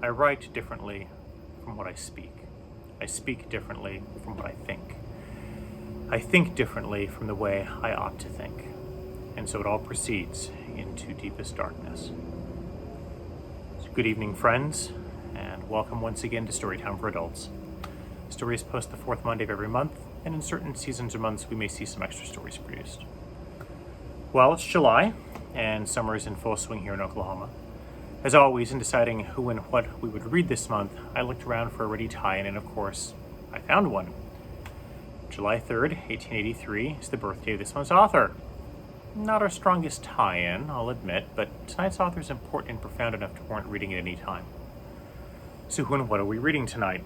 I write differently from what I speak. I speak differently from what I think. I think differently from the way I ought to think. And so it all proceeds into deepest darkness. So good evening, friends, and welcome once again to Storytime for Adults. Stories post the fourth Monday of every month, and in certain seasons or months we may see some extra stories produced. Well, it's July, and summer is in full swing here in Oklahoma. As always, in deciding who and what we would read this month, I looked around for a ready tie-in, and of course, I found one. July 3rd, 1883 is the birthday of this month's author. Not our strongest tie-in, I'll admit, but tonight's author is important and profound enough to warrant reading at any time. So who and what are we reading tonight?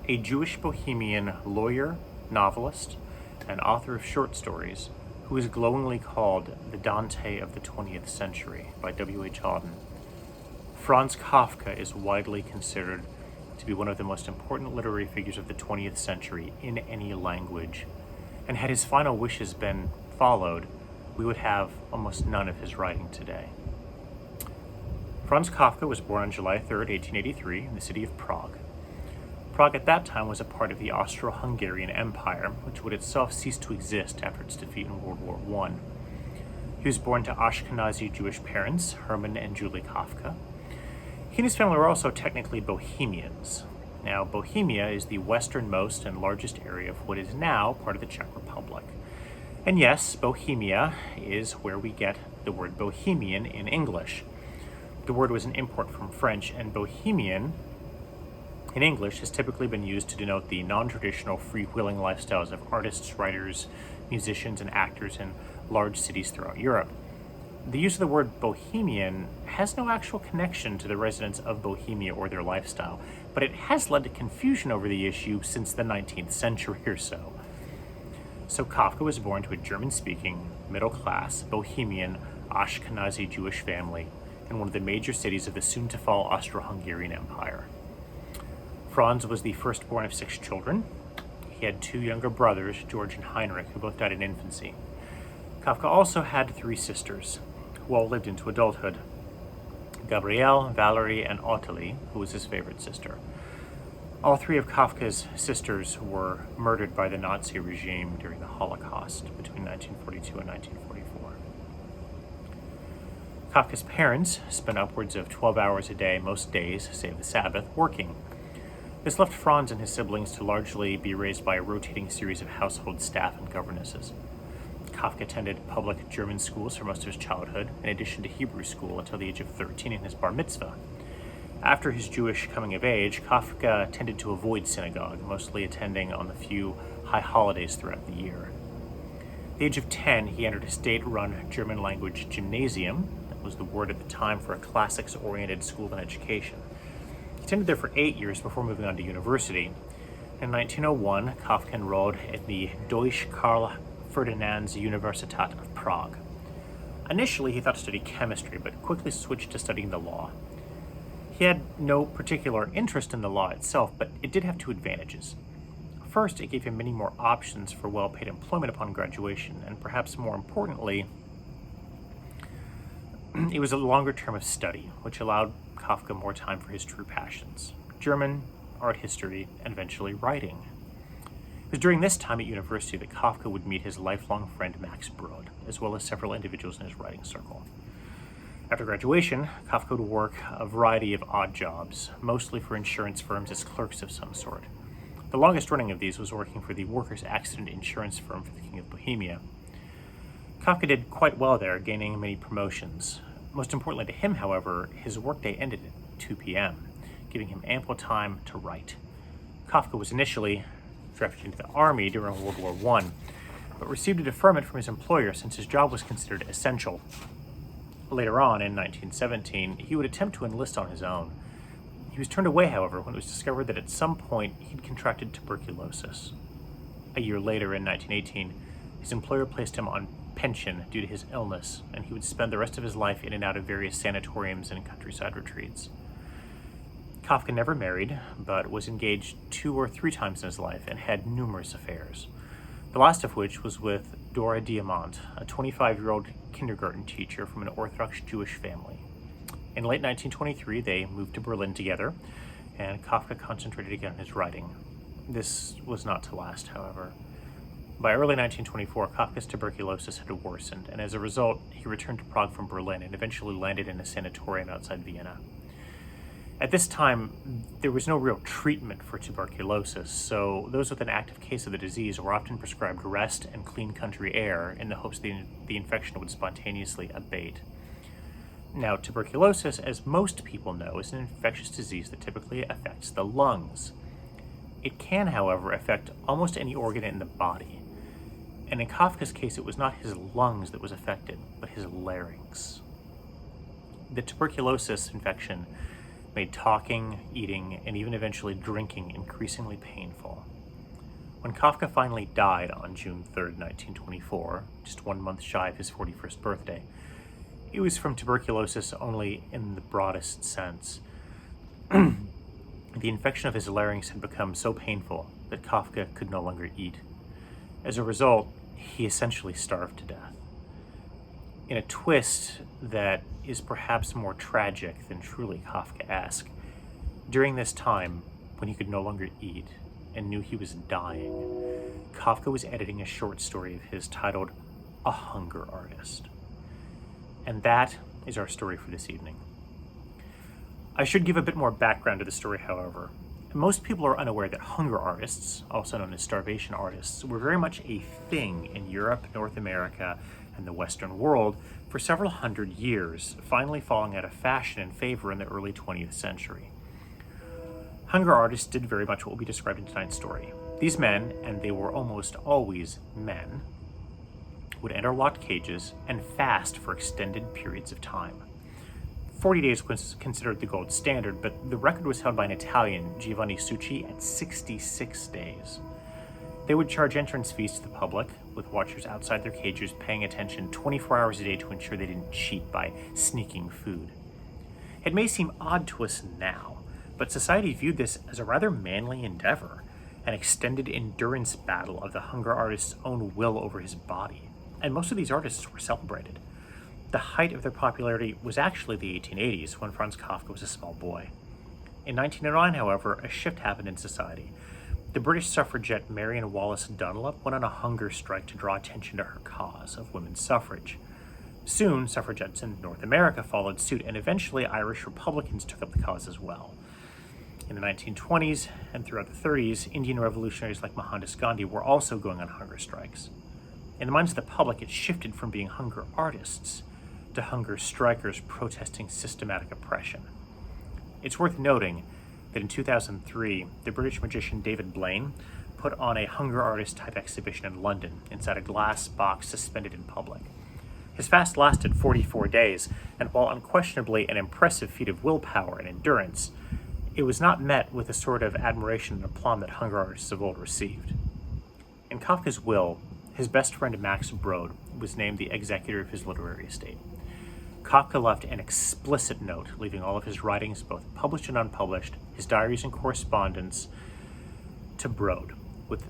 A Jewish bohemian lawyer, novelist, and author of short stories, who is glowingly called the Dante of the 20th century by W.H. Auden. Franz Kafka is widely considered to be one of the most important literary figures of the 20th century in any language, and had his final wishes been followed, we would have almost none of his writing today. Franz Kafka was born on July 3rd, 1883, in the city of Prague. Prague at that time was a part of the Austro-Hungarian Empire, which would itself cease to exist after its defeat in World War I. He was born to Ashkenazi Jewish parents, Hermann and Julie Kafka. He and his family were also technically Bohemians. Now, Bohemia is the westernmost and largest area of what is now part of the Czech Republic. And yes, Bohemia is where we get the word Bohemian in English. The word was an import from French, and Bohemian in English has typically been used to denote the non-traditional freewheeling lifestyles of artists, writers, musicians, and actors in large cities throughout Europe. The use of the word Bohemian has no actual connection to the residents of Bohemia or their lifestyle, but it has led to confusion over the issue since the 19th century or so. So Kafka was born to a German-speaking, middle-class, Bohemian, Ashkenazi Jewish family in one of the major cities of the soon-to-fall Austro-Hungarian Empire. Franz was the firstborn of 6 children. He had 2 younger brothers, George and Heinrich, who both died in infancy. Kafka also had 3 sisters, who all lived into adulthood: Gabrielle, Valerie, and Ottilie, who was his favorite sister. All 3 of Kafka's sisters were murdered by the Nazi regime during the Holocaust between 1942 and 1944. Kafka's parents spent upwards of 12 hours a day, most days, save the Sabbath, working. This left Franz and his siblings to largely be raised by a rotating series of household staff and governesses. Kafka attended public German schools for most of his childhood, in addition to Hebrew school until the age of 13 in his bar mitzvah. After his Jewish coming of age, Kafka tended to avoid synagogue, mostly attending on the few high holidays throughout the year. At the age of 10, he entered a state-run German-language gymnasium, that was the word at the time for a classics-oriented school and education. He attended there for 8 years before moving on to university. In 1901, Kafka enrolled at the Deutsche Karl Ferdinands Universität of Prague. Initially, he thought to study chemistry, but quickly switched to studying the law. He had no particular interest in the law itself, but it did have 2 advantages. First, it gave him many more options for well-paid employment upon graduation, and perhaps more importantly, it was a longer term of study, which allowed Kafka more time for his true passions: German, art history, and eventually writing. It was during this time at university that Kafka would meet his lifelong friend Max Brod, as well as several individuals in his writing circle. After graduation, Kafka would work a variety of odd jobs, mostly for insurance firms as clerks of some sort. The longest running of these was working for the workers' accident insurance firm for the King of Bohemia. Kafka did quite well there, gaining many promotions. Most importantly to him, however, his workday ended at 2 p.m., giving him ample time to write. Kafka was initially drafted into the army during World War I, but received a deferment from his employer since his job was considered essential. Later on, in 1917, he would attempt to enlist on his own. He was turned away, however, when it was discovered that at some point he'd contracted tuberculosis. A year later, in 1918, his employer placed him on pension due to his illness, and he would spend the rest of his life in and out of various sanatoriums and countryside retreats. Kafka never married, but was engaged 2 or 3 times in his life and had numerous affairs, the last of which was with Dora Diamant, a 25-year-old kindergarten teacher from an Orthodox Jewish family. In late 1923, they moved to Berlin together, and Kafka concentrated again on his writing. This was not to last, however. By early 1924, Kafka's tuberculosis had worsened, and as a result, he returned to Prague from Berlin and eventually landed in a sanatorium outside Vienna. At this time, there was no real treatment for tuberculosis, so those with an active case of the disease were often prescribed rest and clean country air in the hopes that the infection would spontaneously abate. Now, tuberculosis, as most people know, is an infectious disease that typically affects the lungs. It can, however, affect almost any organ in the body. And in Kafka's case, it was not his lungs that was affected, but his larynx. The tuberculosis infection made talking, eating, and even eventually drinking increasingly painful. When Kafka finally died on June 3rd, 1924, just 1 month shy of his 41st birthday, it was from tuberculosis only in the broadest sense. The infection of his larynx had become so painful that Kafka could no longer eat. As a result, he essentially starved to death. In a twist that is perhaps more tragic than truly Kafkaesque, during this time, when he could no longer eat and knew he was dying, Kafka was editing a short story of his titled A Hunger Artist. And that is our story for this evening. I should give a bit more background to the story, however. Most people are unaware that hunger artists, also known as starvation artists, were very much a thing in Europe, North America, and the Western world for several hundred years, finally falling out of fashion and favor in the early 20th century. Hunger artists did very much what will be described in tonight's story. These men, and they were almost always men, would enter locked cages and fast for extended periods of time. 40 days was considered the gold standard, but the record was held by an Italian, Giovanni Succi, at 66 days. They would charge entrance fees to the public, with watchers outside their cages paying attention 24 hours a day to ensure they didn't cheat by sneaking food. It may seem odd to us now, but society viewed this as a rather manly endeavor, an extended endurance battle of the hunger artist's own will over his body, and most of these artists were celebrated. The height of their popularity was actually the 1880s, when Franz Kafka was a small boy. In 1909, however, a shift happened in society. The British suffragette Marion Wallace Dunlop went on a hunger strike to draw attention to her cause of women's suffrage. Soon, suffragettes in North America followed suit, and eventually Irish Republicans took up the cause as well. In the 1920s and throughout the 30s, Indian revolutionaries like Mohandas Gandhi were also going on hunger strikes. In the minds of the public, it shifted from being hunger artists to hunger strikers protesting systematic oppression. It's worth noting that in 2003, the British magician David Blaine put on a hunger artist type exhibition in London inside a glass box suspended in public. His fast lasted 44 days, and while unquestionably an impressive feat of willpower and endurance, it was not met with the sort of admiration and aplomb that hunger artists of old received. In Kafka's will, his best friend Max Brod was named the executor of his literary estate. Kafka left an explicit note, leaving all of his writings, both published and unpublished, his diaries and correspondence, to Brod, with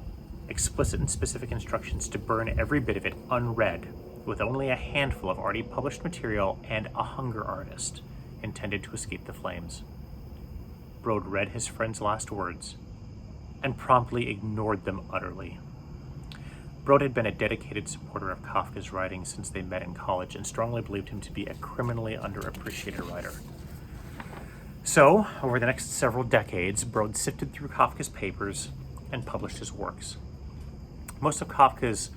explicit and specific instructions to burn every bit of it unread, with only a handful of already published material and a hunger artist intended to escape the flames. Brod read his friend's last words and promptly ignored them utterly. Brod had been a dedicated supporter of Kafka's writing since they met in college and strongly believed him to be a criminally underappreciated writer. So, over the next several decades, Brod sifted through Kafka's papers and published his works. Most of Kafka's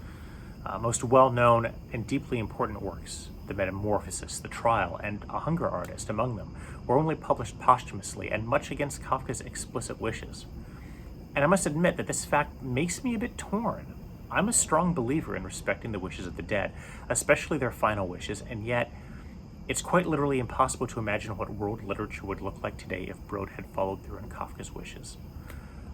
most well-known and deeply important works, The Metamorphosis, The Trial, and A Hunger Artist among them, were only published posthumously and much against Kafka's explicit wishes. And I must admit that this fact makes me a bit torn. I'm a strong believer in respecting the wishes of the dead, especially their final wishes, and yet it's quite literally impossible to imagine what world literature would look like today if Brod had followed through on Kafka's wishes.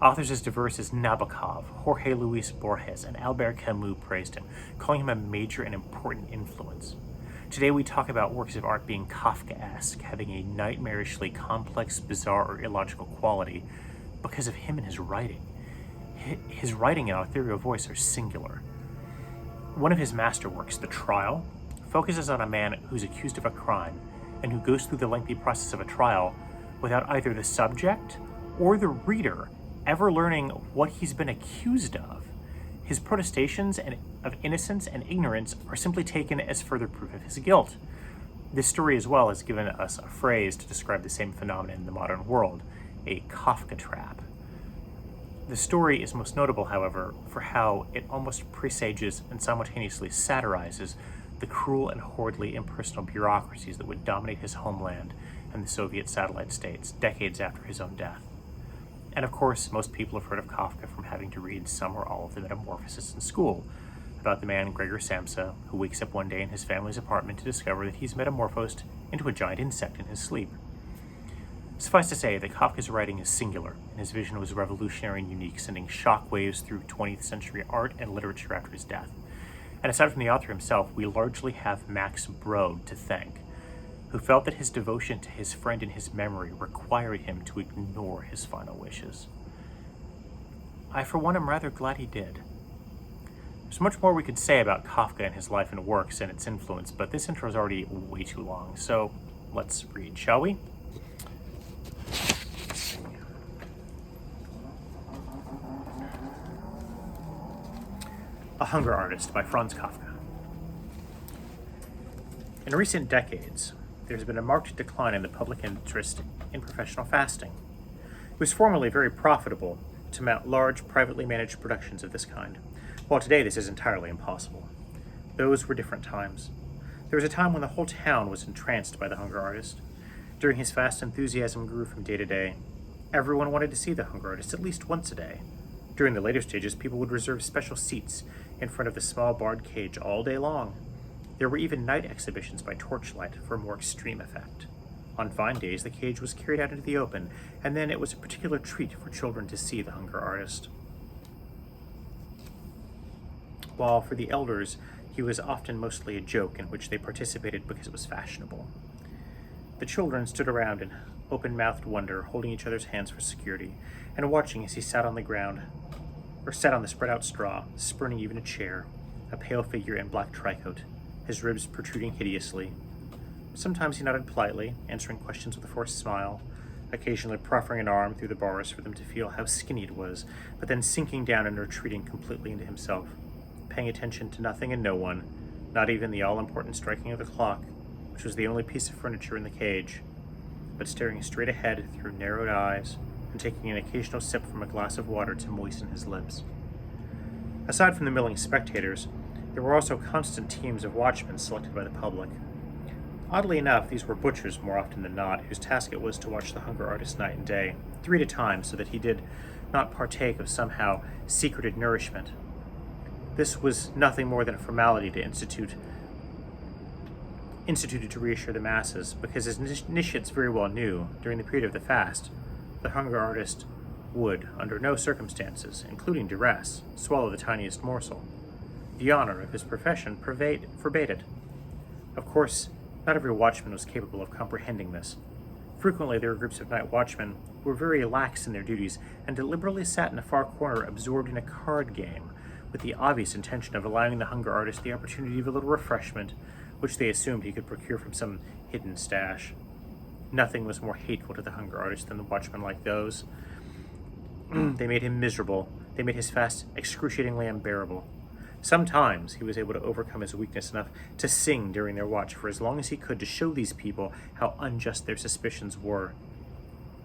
Authors as diverse as Nabokov, Jorge Luis Borges, and Albert Camus praised him, calling him a major and important influence. Today we talk about works of art being Kafkaesque, having a nightmarishly complex, bizarre, or illogical quality because of him and his writing. His writing and authorial voice are singular. One of his masterworks, The Trial, focuses on a man who's accused of a crime and who goes through the lengthy process of a trial without either the subject or the reader ever learning what he's been accused of. His protestations of innocence and ignorance are simply taken as further proof of his guilt. This story as well has given us a phrase to describe the same phenomenon in the modern world, a Kafka trap. The story is most notable, however, for how it almost presages and simultaneously satirizes the cruel and horridly impersonal bureaucracies that would dominate his homeland and the Soviet satellite states decades after his own death. And of course, most people have heard of Kafka from having to read some or all of the Metamorphoses in school, about the man Gregor Samsa, who wakes up one day in his family's apartment to discover that he's metamorphosed into a giant insect in his sleep. Suffice to say that Kafka's writing is singular, and his vision was revolutionary and unique, sending shockwaves through 20th century art and literature after his death. And aside from the author himself, we largely have Max Brod to thank, who felt that his devotion to his friend in his memory required him to ignore his final wishes. I, for one, am rather glad he did. There's much more we could say about Kafka and his life and works and its influence, but this intro is already way too long, so let's read, shall we? A Hunger Artist by Franz Kafka. In recent decades, there has been a marked decline in the public interest in professional fasting. It was formerly very profitable to mount large, privately managed productions of this kind, while today this is entirely impossible. Those were different times. There was a time when the whole town was entranced by the Hunger Artist. During his fast, enthusiasm grew from day to day. Everyone wanted to see the Hunger Artist at least once a day. During the later stages, people would reserve special seats in front of the small barred cage all day long. There were even night exhibitions by torchlight for a more extreme effect. On fine days, the cage was carried out into the open, and then it was a particular treat for children to see the Hunger Artist. While for the elders, he was often mostly a joke in which they participated because it was fashionable. The children stood around in open-mouthed wonder, holding each other's hands for security, and watching as he sat on the ground, or sat on the spread-out straw, spurning even a chair, a pale figure in black tricoat, his ribs protruding hideously. Sometimes he nodded politely, answering questions with a forced smile, occasionally proffering an arm through the bars for them to feel how skinny it was, but then sinking down and retreating completely into himself, paying attention to nothing and no one, not even the all-important striking of the clock, which was the only piece of furniture in the cage, but staring straight ahead through narrowed eyes and taking an occasional sip from a glass of water to moisten his lips. Aside from the milling spectators, there were also constant teams of watchmen selected by the public. Oddly enough, these were butchers more often than not, whose task it was to watch the Hunger Artist night and day, 3 at a time, so that he did not partake of somehow secreted nourishment. This was nothing more than a formality to instituted to reassure the masses, because as initiates very well knew, during the period of the fast, the Hunger Artist would, under no circumstances, including duress, swallow the tiniest morsel. The honor of his profession forbade it. Of course, not every watchman was capable of comprehending this. Frequently, there were groups of night watchmen who were very lax in their duties and deliberately sat in a far corner absorbed in a card game, with the obvious intention of allowing the Hunger Artist the opportunity of a little refreshment, which they assumed he could procure from some hidden stash. Nothing was more hateful to the Hunger Artist than the watchmen like those. They made him miserable. They made his fast excruciatingly unbearable. Sometimes he was able to overcome his weakness enough to sing during their watch for as long as he could to show these people how unjust their suspicions were.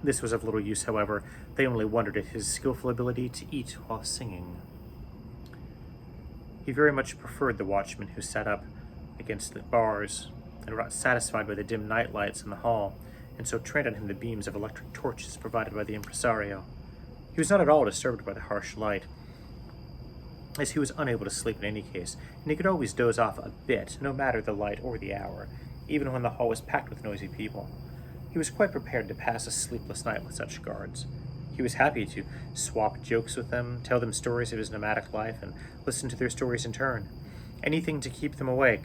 This was of little use, however. They only wondered at his skillful ability to eat while singing. He very much preferred the watchmen who sat up against the bars and were not satisfied by the dim night lights in the hall, and so trained on him the beams of electric torches provided by the impresario. He was not at all disturbed by the harsh light, as he was unable to sleep in any case, and he could always doze off a bit, no matter the light or the hour, even when the hall was packed with noisy people. He was quite prepared to pass a sleepless night with such guards. He was happy to swap jokes with them, tell them stories of his nomadic life, and listen to their stories in turn. Anything to keep them awake.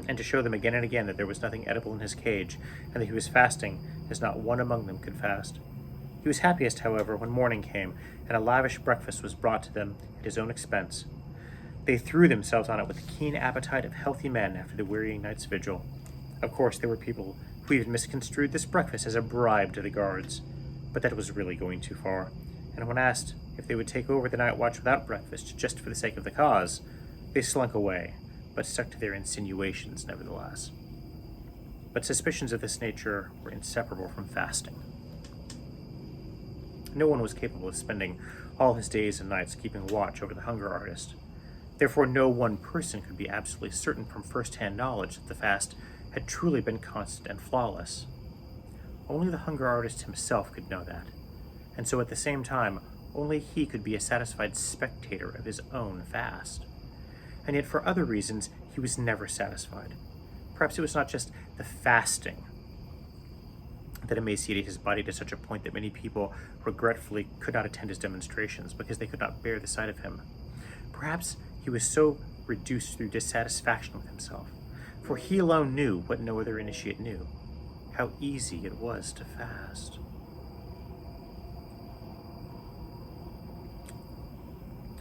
And to show them again and again that there was nothing edible in his cage, and that he was fasting as not one among them could fast. He was happiest, however, when morning came, and a lavish breakfast was brought to them at his own expense. They threw themselves on it with the keen appetite of healthy men after the wearying night's vigil. Of course, there were people who even misconstrued this breakfast as a bribe to the guards, but that was really going too far, and when asked if they would take over the night watch without breakfast just for the sake of the cause, they slunk away, but stuck to their insinuations nevertheless. But suspicions of this nature were inseparable from fasting. No one was capable of spending all his days and nights keeping watch over the hunger artist. Therefore, no one person could be absolutely certain from first-hand knowledge that the fast had truly been constant and flawless. Only the hunger artist himself could know that, and so at the same time, only he could be a satisfied spectator of his own fast. And yet for other reasons, he was never satisfied. Perhaps it was not just the fasting that emaciated his body to such a point that many people regretfully could not attend his demonstrations because they could not bear the sight of him. Perhaps he was so reduced through dissatisfaction with himself, for he alone knew what no other initiate knew, how easy it was to fast.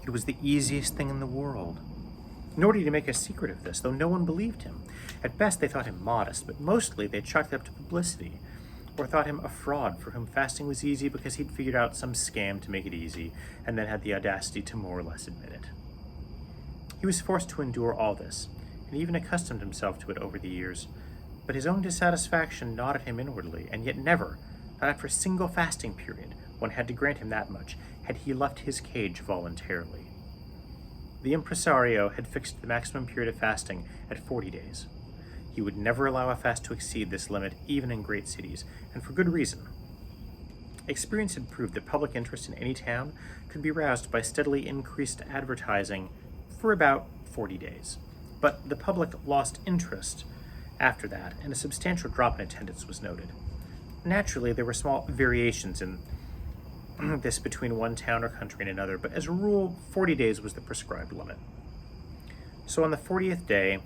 It was the easiest thing in the world. Nor did he make a secret of this, though no one believed him. At best, they thought him modest, but mostly they chalked it up to publicity, or thought him a fraud for whom fasting was easy because he'd figured out some scam to make it easy, and then had the audacity to more or less admit it. He was forced to endure all this, and even accustomed himself to it over the years, but his own dissatisfaction gnawed at him inwardly, and yet never, not after a single fasting period, one had to grant him that much, had he left his cage voluntarily. The impresario had fixed the maximum period of fasting at 40 days. He would never allow a fast to exceed this limit, even in great cities, and for good reason. Experience had proved that public interest in any town could be roused by steadily increased advertising for about 40 days. But the public lost interest after that, and a substantial drop in attendance was noted. Naturally, there were small variations in this between one town or country and another, but as a rule, 40 days was the prescribed limit. So on the 40th day,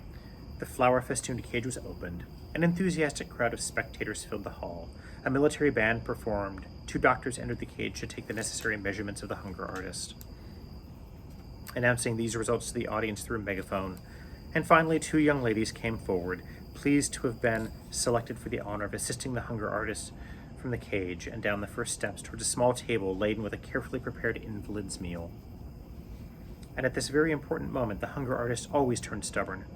the flower-festooned cage was opened, an enthusiastic crowd of spectators filled the hall, a military band performed, 2 doctors entered the cage to take the necessary measurements of the hunger artist, announcing these results to the audience through a megaphone, and finally 2 young ladies came forward, pleased to have been selected for the honor of assisting the hunger artist from the cage and down the first steps towards a small table laden with a carefully prepared invalid's meal. And at this very important moment, the hunger artist always turned stubborn.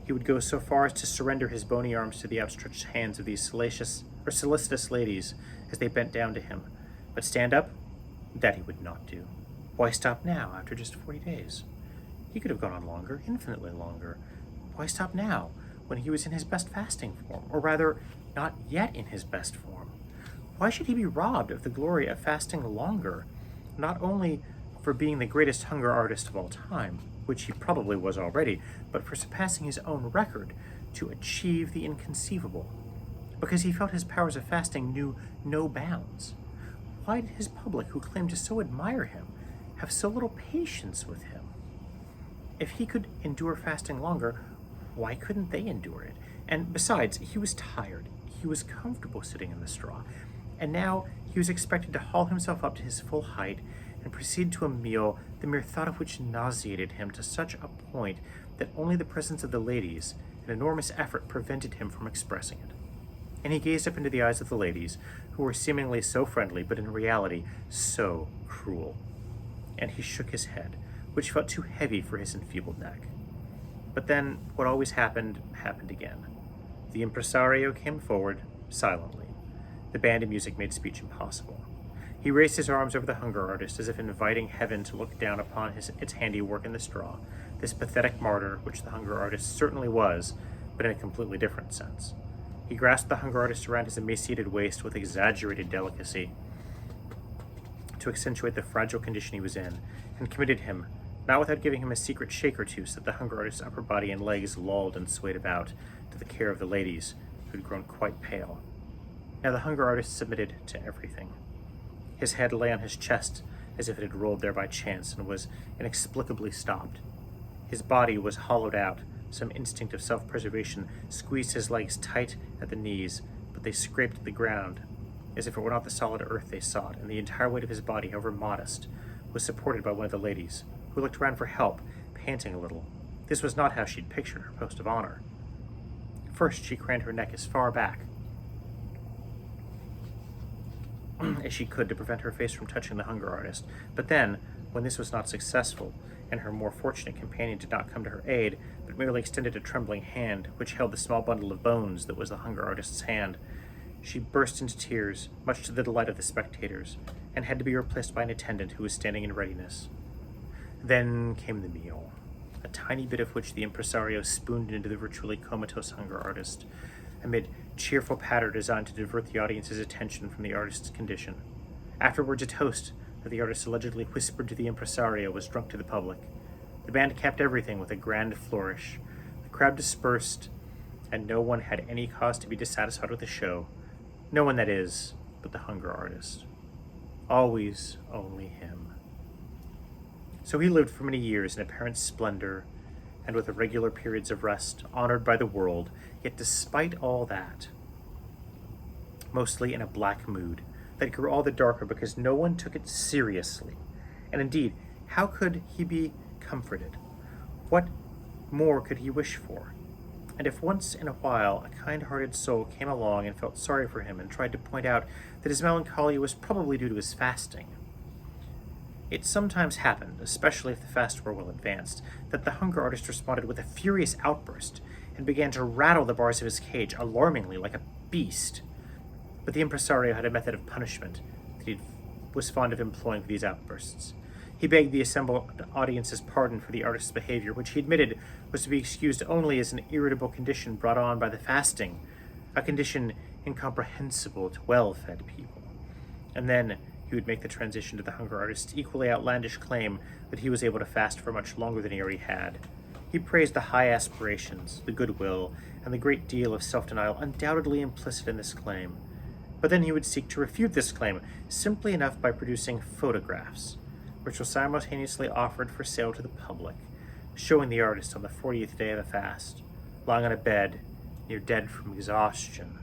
He would go so far as to surrender his bony arms to the outstretched hands of these solicitous ladies as they bent down to him. But stand up? That he would not do. Why stop now, after just 40 days? He could have gone on longer, infinitely longer. Why stop now, when he was in his best fasting form, or rather, not yet in his best form? Why should he be robbed of the glory of fasting longer, not only for being the greatest hunger artist of all time, which he probably was already, but for surpassing his own record to achieve the inconceivable, because he felt his powers of fasting knew no bounds? Why did his public, who claimed to so admire him, have so little patience with him? If he could endure fasting longer, why couldn't they endure it? And besides, he was tired. He was comfortable sitting in the straw. And now he was expected to haul himself up to his full height and proceed to a meal, the mere thought of which nauseated him to such a point that only the presence of the ladies, an enormous effort, prevented him from expressing it. And he gazed up into the eyes of the ladies, who were seemingly so friendly, but in reality so cruel. And he shook his head, which felt too heavy for his enfeebled neck. But then, what always happened, happened again. The impresario came forward, silently. The band and music made speech impossible. He raised his arms over the hunger artist as if inviting heaven to look down upon its handiwork in the straw, this pathetic martyr, which the hunger artist certainly was, but in a completely different sense. He grasped the hunger artist around his emaciated waist with exaggerated delicacy to accentuate the fragile condition he was in, and committed him, not without giving him a secret shake or two so that the hunger artist's upper body and legs lolled and swayed about, to the care of the ladies, who had grown quite pale. Now the hunger artist submitted to everything. His head lay on his chest as if it had rolled there by chance and was inexplicably stopped. His body was hollowed out. Some instinct of self-preservation squeezed his legs tight at the knees, but they scraped the ground as if it were not the solid earth they sought, and the entire weight of his body, however modest, was supported by one of the ladies, who looked around for help, panting a little. This was not how she'd pictured her post of honor. First, she craned her neck as far back as she could to prevent her face from touching the hunger artist. But then, when this was not successful, and her more fortunate companion did not come to her aid, but merely extended a trembling hand, which held the small bundle of bones that was the hunger artist's hand, she burst into tears, much to the delight of the spectators, and had to be replaced by an attendant who was standing in readiness. Then came the meal, a tiny bit of which the impresario spooned into the virtually comatose hunger artist, amid cheerful patter designed to divert the audience's attention from the artist's condition. Afterwards, a toast that the artist allegedly whispered to the impresario was drunk to the public. The band capped everything with a grand flourish. The crowd dispersed, and no one had any cause to be dissatisfied with the show. No one, that is, but the hunger artist. Always only him. So he lived for many years in apparent splendor, and with irregular periods of rest, honored by the world, yet despite all that, mostly in a black mood that grew all the darker because no one took it seriously. And indeed, how could he be comforted? What more could he wish for? And if once in a while a kind-hearted soul came along and felt sorry for him and tried to point out that his melancholy was probably due to his fasting, it sometimes happened, especially if the fast were well advanced, that the hunger artist responded with a furious outburst and began to rattle the bars of his cage alarmingly like a beast. But the impresario had a method of punishment that he was fond of employing for these outbursts. He begged the assembled audience's pardon for the artist's behavior, which he admitted was to be excused only as an irritable condition brought on by the fasting, a condition incomprehensible to well-fed people. And then he would make the transition to the hunger artist's equally outlandish claim that he was able to fast for much longer than he already had. He praised the high aspirations, the goodwill, and the great deal of self-denial undoubtedly implicit in this claim. But then he would seek to refute this claim simply enough by producing photographs, which were simultaneously offered for sale to the public, showing the artist on the 40th day of the fast, lying on a bed, near dead from exhaustion.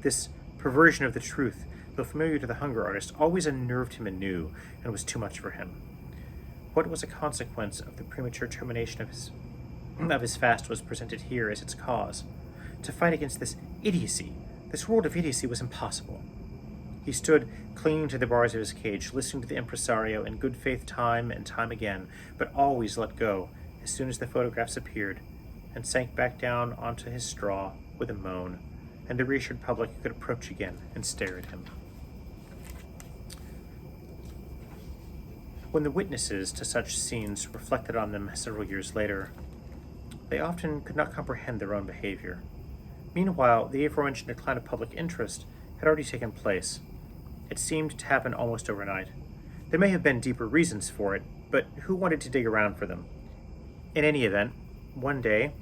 This perversion of the truth, though familiar to the hunger artist, always unnerved him anew and was too much for him. What was a consequence of the premature termination of his fast was presented here as its cause. To fight against this idiocy, this world of idiocy, was impossible. He stood clinging to the bars of his cage, listening to the impresario in good faith time and time again, but always let go as soon as the photographs appeared, and sank back down onto his straw with a moan, and the reassured public could approach again and stare at him. When the witnesses to such scenes reflected on them several years later, they often could not comprehend their own behavior. Meanwhile, the aforementioned decline of public interest had already taken place. It seemed to happen almost overnight. There may have been deeper reasons for it, but who wanted to dig around for them? In any event, one day,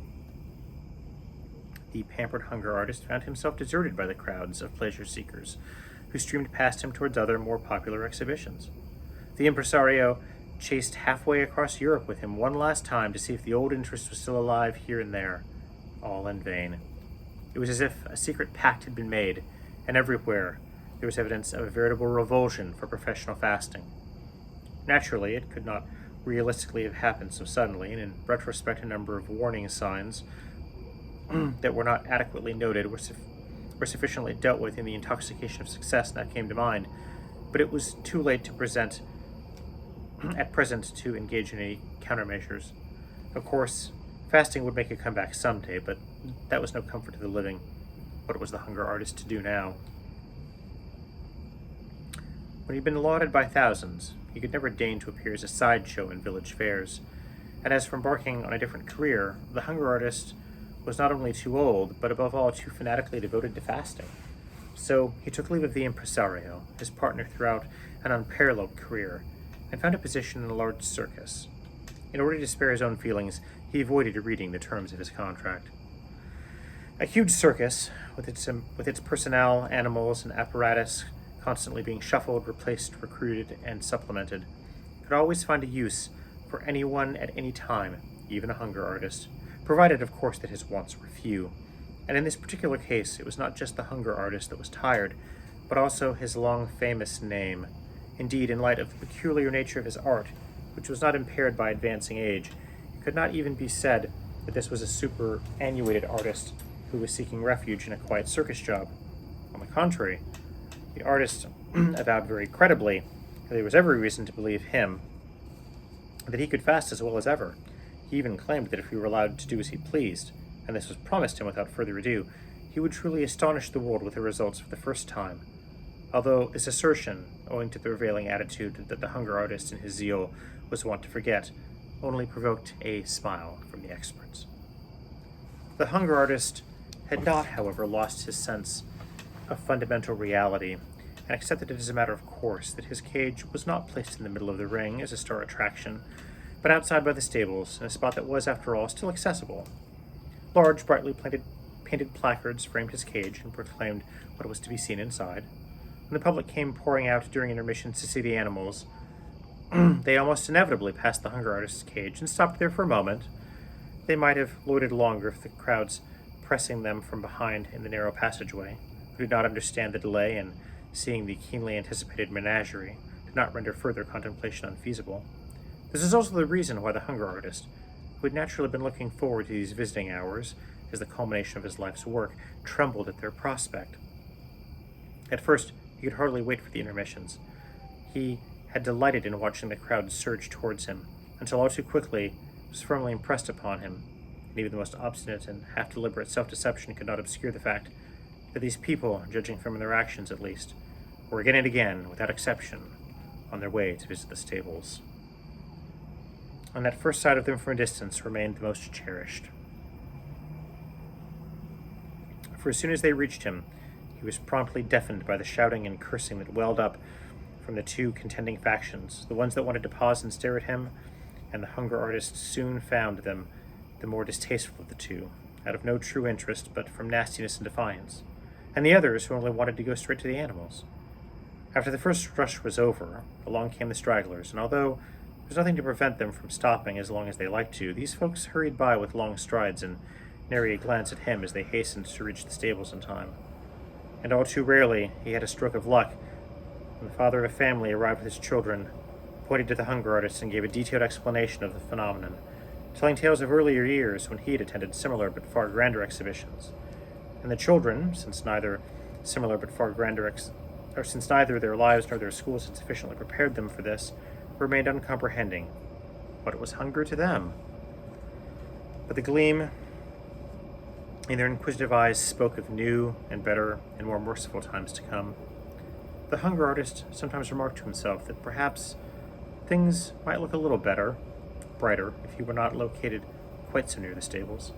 the pampered hunger artist found himself deserted by the crowds of pleasure seekers who streamed past him towards other, more popular exhibitions. The impresario chased halfway across Europe with him one last time to see if the old interest was still alive here and there, all in vain. It was as if a secret pact had been made, and everywhere there was evidence of a veritable revulsion for professional fasting. Naturally, it could not realistically have happened so suddenly, and in retrospect, a number of warning signs that were not adequately noted were sufficiently dealt with in the intoxication of success now came to mind, but it was too late at present to engage in any countermeasures. Of course, fasting would make a comeback someday, but that was no comfort to the living. What was the hunger artist to do now? When he'd been lauded by thousands, he could never deign to appear as a sideshow in village fairs. And as for embarking on a different career, the hunger artist was not only too old, but above all too fanatically devoted to fasting. So he took leave of the impresario, his partner throughout an unparalleled career, and found a position in a large circus. In order to spare his own feelings, he avoided reading the terms of his contract. A huge circus, with its personnel, animals, and apparatus constantly being shuffled, replaced, recruited, and supplemented, could always find a use for anyone at any time, even a hunger artist, provided, of course, that his wants were few. And in this particular case, it was not just the hunger artist that was tired, but also his long famous name. Indeed, in light of the peculiar nature of his art, which was not impaired by advancing age. It could not even be said that this was a superannuated artist who was seeking refuge in a quiet circus job. On the contrary, the artist avowed very credibly that there was every reason to believe him that he could fast as well as ever. He even claimed that if he were allowed to do as he pleased, and this was promised him without further ado, he would truly astonish the world with the results for the first time. Although this assertion, owing to the prevailing attitude that the hunger artist in his zeal was wont to forget, only provoked a smile from the experts. The hunger artist had not, however, lost his sense of fundamental reality, and accepted it as a matter of course that his cage was not placed in the middle of the ring as a star attraction, but outside by the stables, in a spot that was, after all, still accessible. Large, brightly painted placards framed his cage and proclaimed what was to be seen inside. When the public came pouring out during intermissions to see the animals, they almost inevitably passed the hunger artist's cage and stopped there for a moment. They might have loitered longer if the crowds pressing them from behind in the narrow passageway, who did not understand the delay in seeing the keenly anticipated menagerie, did not render further contemplation unfeasible. This is also the reason why the hunger artist, who had naturally been looking forward to these visiting hours as the culmination of his life's work, trembled at their prospect. At first, he could hardly wait for the intermissions. He had delighted in watching the crowd surge towards him, until all too quickly it was firmly impressed upon him, and even the most obstinate and half-deliberate self-deception could not obscure the fact that these people, judging from their actions at least, were again and again, without exception, on their way to visit the stables. And that first sight of them from a distance remained the most cherished. For as soon as they reached him, he was promptly deafened by the shouting and cursing that welled up from the two contending factions, the ones that wanted to pause and stare at him, and the hunger artist soon found them the more distasteful of the two, out of no true interest but from nastiness and defiance, and the others who only wanted to go straight to the animals. After the first rush was over, along came the stragglers, and although there was nothing to prevent them from stopping as long as they liked to, these folks hurried by with long strides and nary a glance at him as they hastened to reach the stables in time. And all too rarely he had a stroke of luck when the father of a family arrived with his children, pointed to the hunger artist, and gave a detailed explanation of the phenomenon, telling tales of earlier years when he had attended similar but far grander exhibitions. And the children, since neither their lives nor their schools had sufficiently prepared them for this, remained uncomprehending. What was hunger to them? But the gleam in their inquisitive eyes spoke of new and better and more merciful times to come. The hunger artist sometimes remarked to himself that perhaps things might look a little brighter, if he were not located quite so near the stables.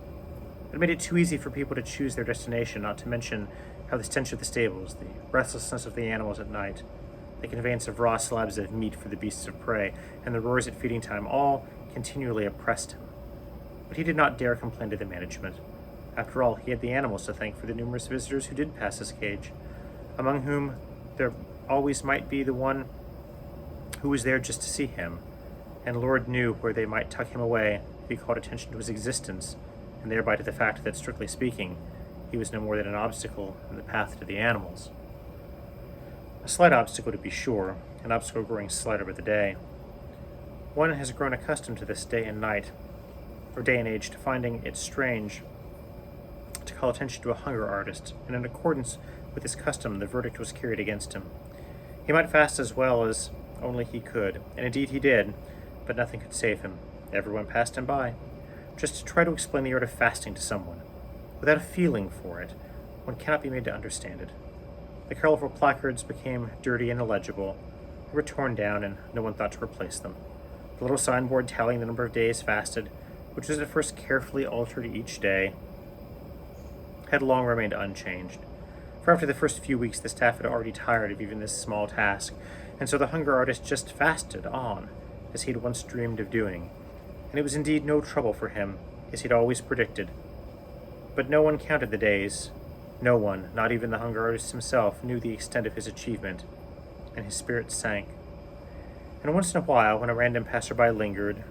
It made it too easy for people to choose their destination, not to mention how the stench of the stables, the restlessness of the animals at night, the conveyance of raw slabs of meat for the beasts of prey, and the roars at feeding time all continually oppressed him. But he did not dare complain to the management. After all, he had the animals to thank for the numerous visitors who did pass his cage, among whom there always might be the one who was there just to see him, and Lord knew where they might tuck him away if he called attention to his existence, and thereby to the fact that, strictly speaking, he was no more than an obstacle in the path to the animals. A slight obstacle, to be sure, an obstacle growing slighter by the day. One has grown accustomed to this day and age, to finding it strange to call attention to a hunger artist, and in accordance with his custom, the verdict was carried against him. He might fast as well as only he could, and indeed he did, but nothing could save him. Everyone passed him by. Just to try to explain the art of fasting to someone, without a feeling for it, one cannot be made to understand it. The colorful placards became dirty and illegible, they were torn down, and no one thought to replace them. The little signboard tallying the number of days fasted, which was at first carefully altered each day, had long remained unchanged. For after the first few weeks, the staff had already tired of even this small task, and so the hunger artist just fasted on, as he had once dreamed of doing. And it was indeed no trouble for him, as he had always predicted. But no one counted the days. No one, not even the hunger artist himself, knew the extent of his achievement, and his spirits sank. And once in a while, when a random passerby lingered,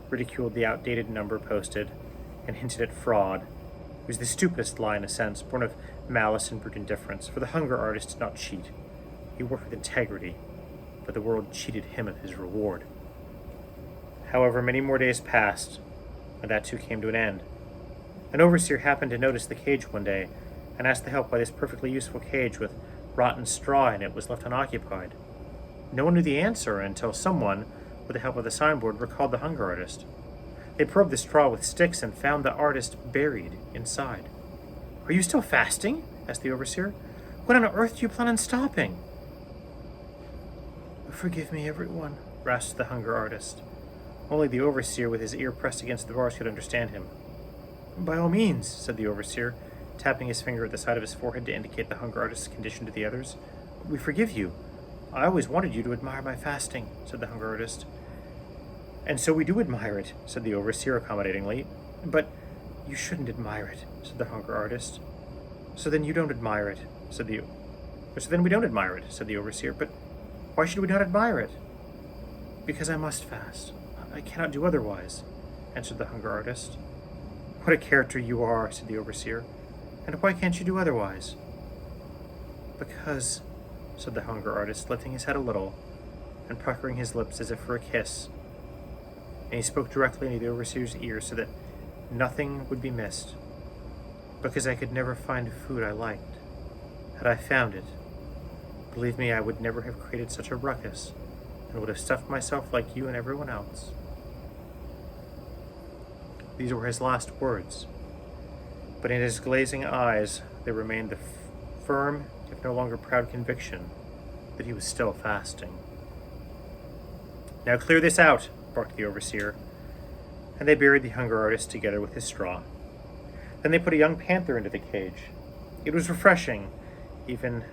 ridiculed the outdated number posted, and hinted at fraud, it was the stupidest lie in a sense, born of malice and brute indifference, for the hunger artist did not cheat. He worked with integrity, but the world cheated him of his reward. However, many more days passed, and that too came to an end. An overseer happened to notice the cage one day, and asked the help why this perfectly useful cage with rotten straw in it was left unoccupied. No one knew the answer until someone, with the help of the signboard, recalled the hunger artist. They probed the straw with sticks and found the artist buried inside. "Are you still fasting?" asked the overseer. "When on earth do you plan on stopping?" "Forgive me, everyone," rasped the hunger artist. Only the overseer, with his ear pressed against the bars, could understand him. "By all means," said the overseer, tapping his finger at the side of his forehead to indicate the hunger artist's condition to the others. "We forgive you. I always wanted you to admire my fasting," said the hunger artist. "And so we do admire it," said the overseer accommodatingly. "But you shouldn't admire it," said the hunger artist. So then we don't admire it," said the overseer. "But why should we not admire it?" "Because I must fast. I cannot do otherwise," answered the hunger artist. "What a character you are," said the overseer. "And why can't you do otherwise?" "Because," said the hunger artist, lifting his head a little and puckering his lips as if for a kiss. And he spoke directly into the overseer's ear so that nothing would be missed. "Because I could never find food I liked. Had I found it, believe me, I would never have created such a ruckus and would have stuffed myself like you and everyone else." These were his last words, but in his glazing eyes there remained the firm, if no longer proud, conviction that he was still fasting. "Now clear this out," barked the overseer, and they buried the hunger artist together with his straw. Then they put a young panther into the cage. It was refreshing, even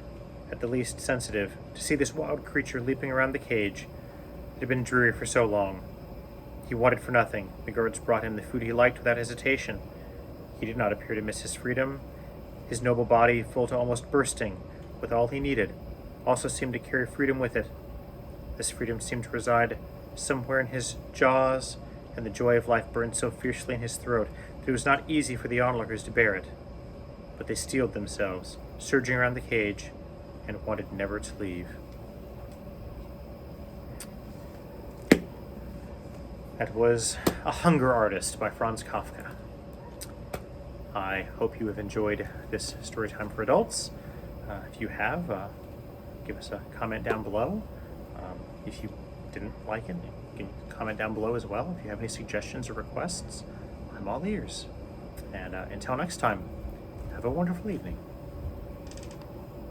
at the least sensitive, to see this wild creature leaping around the cage. It had been dreary for so long. He wanted for nothing. The guards brought him the food he liked without hesitation. He did not appear to miss his freedom. His noble body, full to almost bursting with all he needed, also seemed to carry freedom with it. This freedom seemed to reside somewhere in his jaws, and the joy of life burned so fiercely in his throat that it was not easy for the onlookers to bear it. But they steeled themselves, surging around the cage, and wanted never to leave. That was A Hunger Artist by Franz Kafka. I hope you have enjoyed this Storytime for Adults. If you have, give us a comment down below. If you didn't like it, you can comment down below as well. If you have any suggestions or requests, I'm all ears. And until next time, have a wonderful evening.